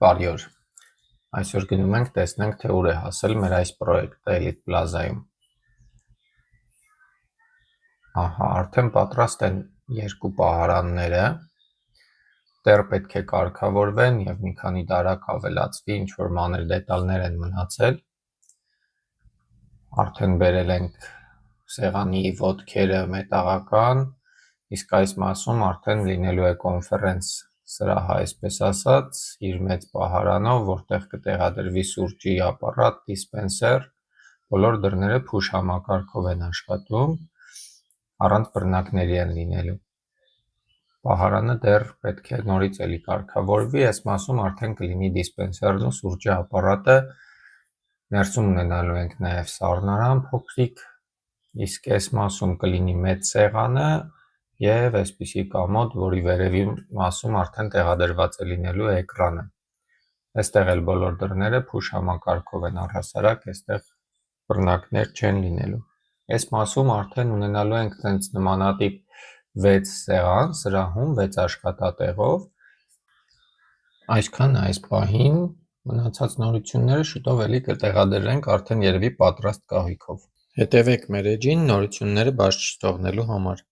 Բարի օր, այսօր գնում ենք տեսնենք, թե ուր է հասել մեր այս պրոյեկտը Elite Plaza-ում։ Ահա, արդեն պատրաստ են երկու պահարանները, դեռ պետք է կարգավորվեն և մի քանի դարակ ավելացվի, ինչ-որ մանր դետալներ են մնացել։ Արդեն բերել ենք սեղանի ոտքերը մետաղական, իսկ այս մասում արդեն լինելու է կոնֆերենց սրահը, այսպես ասած, իր մեծ պահարանով, որտեղ կտեղադրվի սուրճի ապարատ, դիսպենսեր, բոլոր դռները փուշ համակարգով են աշխատում, առանց բռնակների են լինելու։ Պահարանը դեռ պետք է նորից էլի կարգավորվի, այս մասում արդեն կլինի դիսպենսերն ու սուրճի ապարատը, ներսում ունենալու ենք նաև սառնարան փոքրիկ, իսկ այս մասում կլինի մեծ սեղանը և այսպիսի կամոդ, որի վերևի մասում արդեն տեղադրված է լինելու էկրանը։ Այստեղ էլ բոլոր դռները փուշ համակարգով են առհասարակ, այստեղ բռնակներ չեն լինելու։ Այս մասում արդեն ունենալու ենք տենց նմանատիպ 6 սեղան, սրահում 6 աշխատատեղով։ Այսքանը այս պահին, մնացած նորությունները շուտով էլի կտեղադրենք արդեն երևի պատրաստ կահույքով։ Հետևեք մեր էջին նորությունները բաց չթողնելու համար։